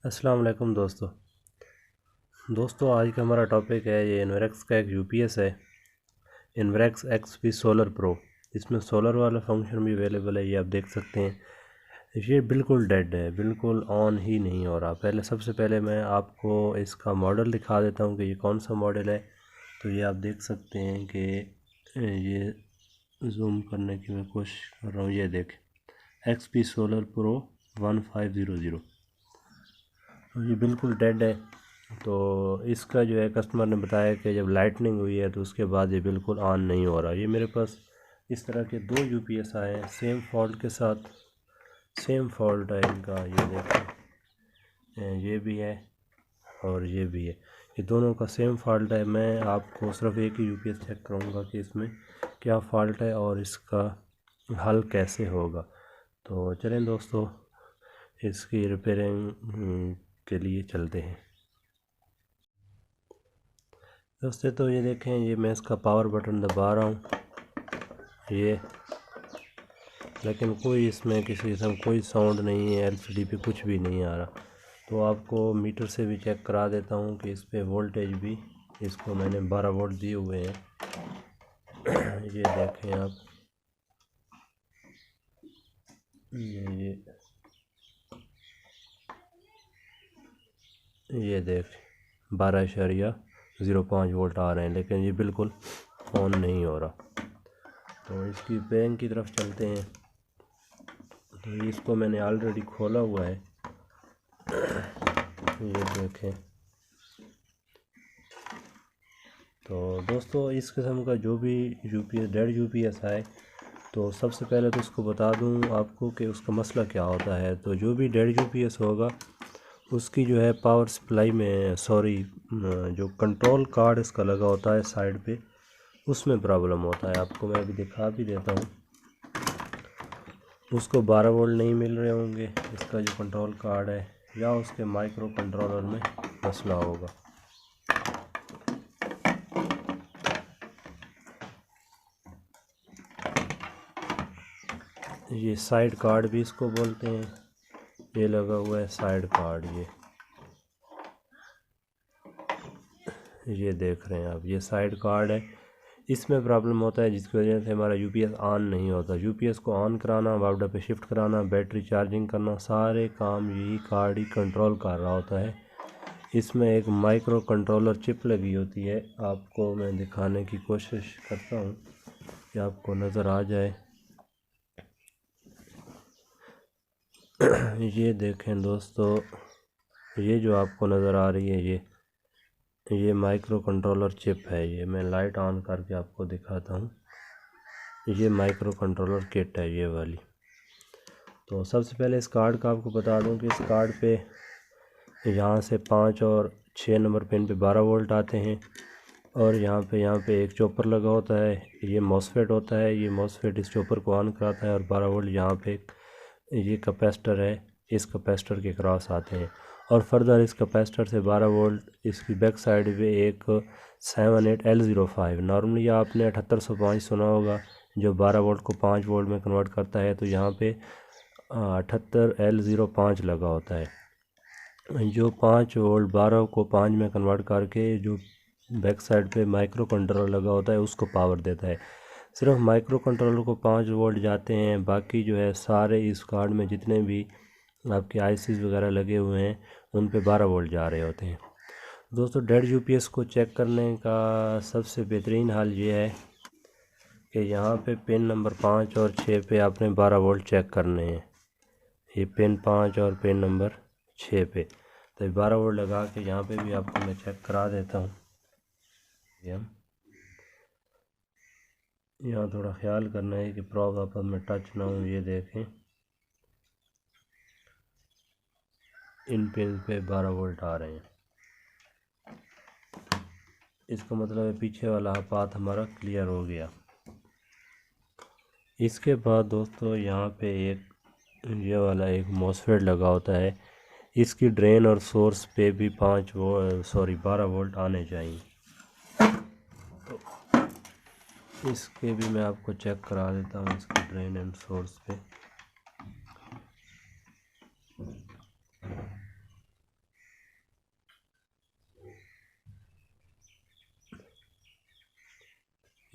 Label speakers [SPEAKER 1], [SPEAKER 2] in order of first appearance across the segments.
[SPEAKER 1] अस्सलाम वालेकुम दोस्तों आज का हमारा टॉपिक है ये इन्वेरेक्स का एक यूपीएस है। Inverex XP solar pro. इसमें सोलर वाला फंक्शन भी अवेलेबल है, ये आप देख सकते हैं। ये बिल्कुल डेड है, बिल्कुल ऑन ही नहीं हो रहा। सबसे पहले मैं आपको इसका मॉडल दिखा देता हूँ कि ये कौन सा मॉडल है। तो ये आप देख सकते हैं कि ये जूम करने की मैं कोशिश कर रहा हूँ। ये देख एक्सपी सोलर प्रो 1500। ये बिल्कुल डेड है। तो इसका जो है कस्टमर ने बताया कि जब लाइटनिंग हुई है तो उसके बाद ये बिल्कुल ऑन नहीं हो रहा। ये मेरे पास इस तरह के दो यूपीएस आए हैं सेम फॉल्ट के साथ। सेम फॉल्ट है इनका, ये देखें, ये भी है और ये भी है। ये दोनों का सेम फॉल्ट है। मैं आपको सिर्फ एक ही यूपीएस चेक करूँगा कि इसमें क्या फॉल्ट है और इसका हल कैसे होगा। तो चलें दोस्तों, इसकी रिपेयरिंग के लिए चलते हैं। दोस्तों तो ये देखें, ये मैं इसका पावर बटन दबा रहा हूँ ये, लेकिन कोई इसमें किसी किस्म कोई साउंड नहीं है, एलसीडी पे कुछ भी नहीं आ रहा। तो आपको मीटर से भी चेक करा देता हूँ कि इस पे वोल्टेज भी, इसको मैंने 12 वोल्ट दिए हुए हैं। ये देखें आप, ये देख 12.05 वोल्ट आ रहे हैं, लेकिन ये बिल्कुल ऑन नहीं हो रहा। तो इसकी बैंक की तरफ चलते हैं। तो इसको मैंने ऑलरेडी खोला हुआ है, ये देखें। तो दोस्तों इस किस्म का जो भी यूपीएस डेड यूपीएस आए, तो सबसे पहले तो उसको बता दूं आपको कि उसका मसला क्या होता है। तो जो भी डेड यूपीएस होगा उसकी जो है पावर सप्लाई में, जो कंट्रोल कार्ड इसका लगा होता है साइड पे, उसमें प्रॉब्लम होता है। आपको मैं अभी दिखा भी देता हूँ। उसको 12 वोल्ट नहीं मिल रहे होंगे, इसका जो कंट्रोल कार्ड है, या उसके माइक्रो कंट्रोलर में मसला होगा। ये साइड कार्ड भी इसको बोलते हैं, ये लगा हुआ है साइड कार्ड। ये देख रहे हैं आप, ये साइड कार्ड है। इसमें प्रॉब्लम होता है जिसकी वजह से हमारा यूपीएस ऑन नहीं होता। यूपीएस को ऑन कराना, बावड़ा पे शिफ्ट कराना, बैटरी चार्जिंग करना, सारे काम यही कार्ड ही कंट्रोल कर रहा होता है। इसमें एक माइक्रो कंट्रोलर चिप लगी होती है, आपको मैं दिखाने की कोशिश करता हूँ कि आपको नज़र आ जाए। ये देखें दोस्तों, ये जो आपको नज़र आ रही है, ये माइक्रो कंट्रोलर चिप है। ये मैं लाइट ऑन करके आपको दिखाता हूँ। ये माइक्रो कंट्रोलर किट है ये वाली। तो सबसे पहले इस कार्ड का आपको बता दूं कि इस कार्ड पे यहाँ से 5 और 6 नंबर पिन पे 12 वोल्ट आते हैं, और यहाँ पे एक चॉपर लगा होता है। ये मॉसफेट होता है, ये मॉसफेट इस चॉपर को ऑन कराता है, और 12 वोल्ट यहाँ पे ये कैपेसिटर है, इस कैपेसिटर के क्रॉस आते हैं। और फर्दर इस कैपेसिटर से 12 वोल्ट इसकी बैक साइड पे एक 78L05, नॉर्मली आपने 7805 सुना होगा, जो 12 वोल्ट को 5 वोल्ट में कन्वर्ट करता है। तो यहाँ पे 78L05 लगा होता है, जो 5 वोल्ट 12 को 5 में कन्वर्ट करके जो बैक साइड पे माइक्रो कंट्रोलर लगा होता है उसको पावर देता है। सिर्फ माइक्रो कंट्रोलर को 5 वोल्ट जाते हैं, बाकी जो है सारे इस कार्ड में जितने भी आपके आईसीज वगैरह लगे हुए हैं उन पे 12 वोल्ट जा रहे होते हैं। दोस्तों डेड यूपीएस को चेक करने का सबसे बेहतरीन हाल ये है कि यहाँ पे पिन नंबर 5 और 6 पे आपने 12 वोल्ट चेक करने हैं। ये पिन 5 और पिन नंबर 6 पे, तो 12 वोल्ट लगा के यहाँ पे भी आपको मैं चेक करा देता हूँ। यहाँ थोड़ा ख्याल करना है कि प्रॉब आपस में टच ना हो। ये देखें, इन पिन पे 12 वोल्ट आ रहे हैं, इसका मतलब है पीछे वाला पाथ हमारा क्लियर हो गया। इसके बाद दोस्तों यहाँ पे एक ये वाला एक मॉसफेट लगा होता है, इसकी ड्रेन और सोर्स पे भी 12 वोल्ट आने चाहिए। तो इसके भी मैं आपको चेक करा देता हूँ, इसकी ड्रेन एंड सोर्स पे।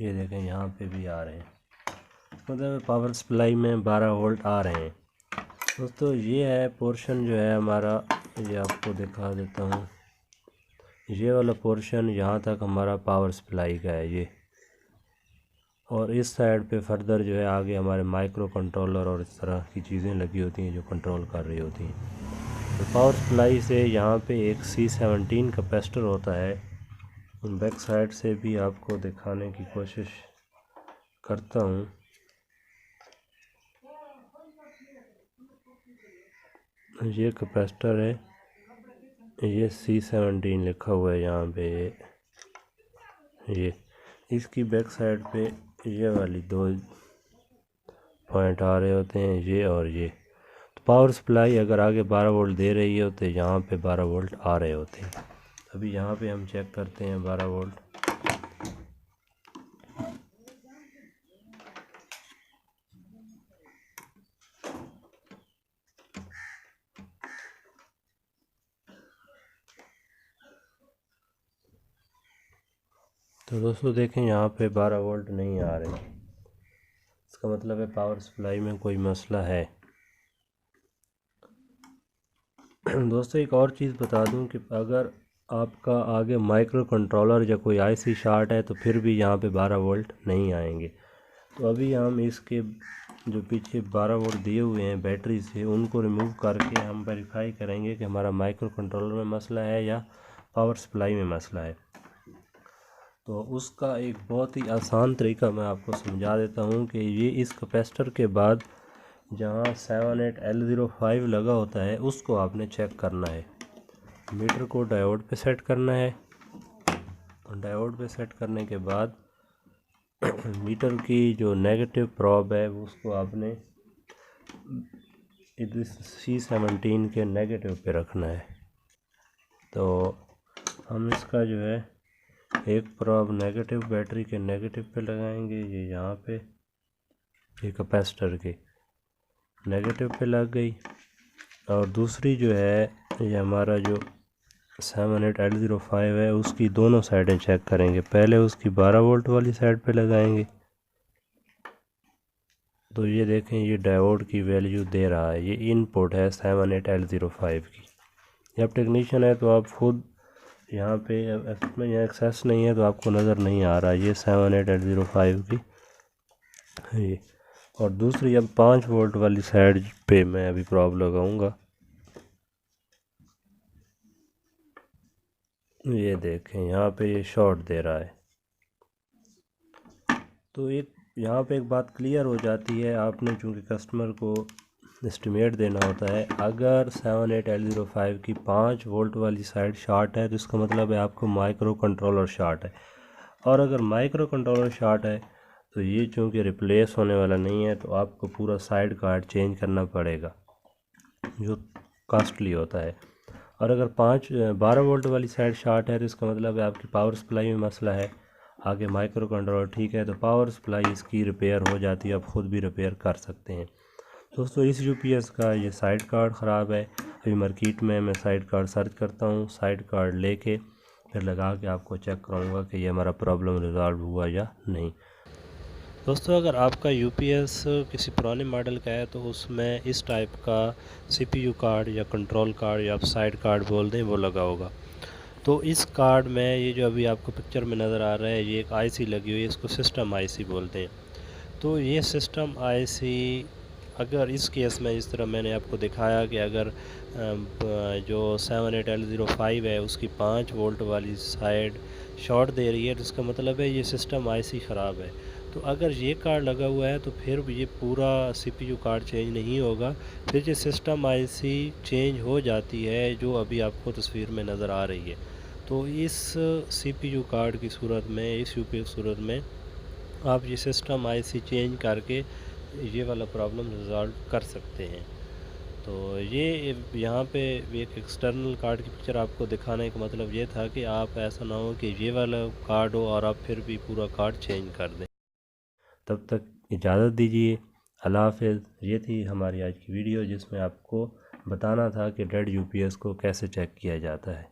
[SPEAKER 1] ये देखें यहाँ पे भी आ रहे हैं, मतलब पावर सप्लाई में 12 वोल्ट आ रहे हैं। दोस्तों ये है पोर्शन जो है हमारा, ये आपको दिखा देता हूँ। ये वाला पोर्शन यहाँ तक हमारा पावर सप्लाई का है ये, और इस साइड पे फर्दर जो है आगे हमारे माइक्रो कंट्रोलर और इस तरह की चीज़ें लगी होती हैं जो कंट्रोल कर रही होती हैं। तो पावर सप्लाई से यहाँ पे एक C17 कैपेसिटर होता है। बैक साइड से भी आपको दिखाने की कोशिश करता हूँ। ये कैपेसिटर है, ये C17 लिखा हुआ है यहाँ पे। ये इसकी बैक साइड पे ये वाली 2 पॉइंट आ रहे होते हैं, ये और ये। तो पावर सप्लाई अगर आगे 12 वोल्ट दे रही है तो यहाँ पे 12 वोल्ट आ रहे होते हैं। अभी यहाँ पे हम चेक करते हैं 12 वोल्ट। तो दोस्तों देखें यहाँ पे 12 वोल्ट नहीं आ रहे, इसका मतलब है पावर सप्लाई में कोई मसला है। दोस्तों एक और चीज़ बता दूं कि अगर आपका आगे माइक्रो कंट्रोलर या कोई आईसी शॉर्ट है तो फिर भी यहाँ पे 12 वोल्ट नहीं आएंगे। तो अभी हम इसके जो पीछे 12 वोल्ट दिए हुए हैं बैटरी से, उनको रिमूव करके हम वेरीफाई करेंगे कि हमारा माइक्रो कंट्रोलर में मसला है या पावर सप्लाई में मसला है। तो उसका एक बहुत ही आसान तरीका मैं आपको समझा देता हूँ कि ये इस कैपेसिटर के बाद जहाँ 78L05 लगा होता है उसको आपने चेक करना है। मीटर को डायोड पे सेट करना है। डायोड पे सेट करने के बाद मीटर की जो नेगेटिव प्रॉब है उसको आपने C17 के नेगेटिव पे रखना है। तो हम इसका जो है एक प्रॉब नेगेटिव बैटरी के नेगेटिव पे लगाएंगे, ये यहाँ पे, ये कैपेसिटर के नेगेटिव पे लग गई। और दूसरी जो है ये हमारा जो 78L05 है उसकी दोनों साइडें चेक करेंगे। पहले उसकी 12 वोल्ट वाली साइड पे लगाएंगे। तो ये देखें ये डायोड की वैल्यू दे रहा है, ये इनपुट है 78L05 की। जब टेक्नीशियन है तो आप खुद यहाँ पे इसमें यहाँ एक्सेस नहीं है तो आपको नज़र नहीं आ रहा, ये 78L05 की ये। और दूसरी अब 5 वोल्ट वाली साइड पे मैं अभी प्रॉब लगाऊंगा। ये देखें यहाँ पे ये शॉर्ट दे रहा है। तो एक यहाँ पे एक बात क्लियर हो जाती है, आपने चूँकि कस्टमर को एस्टिमेट देना होता है। अगर 78L05 की 5 वोल्ट वाली साइड शॉर्ट है तो इसका मतलब है आपको माइक्रो कंट्रोलर शॉर्ट है। और अगर माइक्रो कंट्रोलर शॉर्ट है तो ये चूँकि रिप्लेस होने वाला नहीं है तो आपको पूरा साइड कार्ड चेंज करना पड़ेगा जो कॉस्टली होता है। और अगर 12 वोल्ट वाली साइड शॉर्ट है तो इसका मतलब है आपकी पावर सप्लाई में मसला है। आगे माइक्रो कंट्रोलर ठीक है तो पावर सप्लाई इसकी रिपेयर हो जाती है, आप ख़ुद भी रिपेयर कर सकते हैं। दोस्तों इस यूपीएस का ये साइड कार्ड ख़राब है। अभी मार्केट में मैं साइड कार्ड सर्च करता हूँ, साइड कार्ड लेके फिर लगा के आपको चेक कराऊंगा कि ये हमारा प्रॉब्लम रिजॉल्व हुआ या नहीं। दोस्तों अगर आपका यूपीएस किसी पुराने मॉडल का है तो उसमें इस टाइप का सीपीयू कार्ड या कंट्रोल कार्ड या आप साइड कार्ड बोल दें वो लगा होगा। तो इस कार्ड में ये जो अभी आपको पिक्चर में नज़र आ रहा है ये एक आईसी लगी हुई है, इसको सिस्टम आईसी बोलते हैं। तो ये सिस्टम आईसी अगर इस केस में जिस तरह मैंने आपको दिखाया कि अगर जो 78L05 है उसकी 5 वोल्ट वाली साइड शॉर्ट दे रही है तो इसका मतलब है ये सिस्टम आईसी ख़राब है। तो अगर ये कार्ड लगा हुआ है तो फिर ये पूरा सीपीयू कार्ड चेंज नहीं होगा, फिर ये सिस्टम आईसी चेंज हो जाती है जो अभी आपको तस्वीर में नज़र आ रही है। तो इस सीपीयू कार्ड की सूरत में, इस यूपीएस की सूरत में आप ये सिस्टम आईसी चेंज करके ये वाला प्रॉब्लम रिजॉल्व कर सकते हैं। तो ये यहाँ पे एक एक्सटर्नल कार्ड की पिक्चर आपको दिखाने का मतलब ये था कि आप ऐसा ना हो कि ये वाला कार्ड हो और आप फिर भी पूरा कार्ड चेंज कर दें। तब तक इजाज़त दीजिए, अल्लाह हाफ़िज़। ये थी हमारी आज की वीडियो जिसमें आपको बताना था कि डेड यूपीएस को कैसे चेक किया जाता है।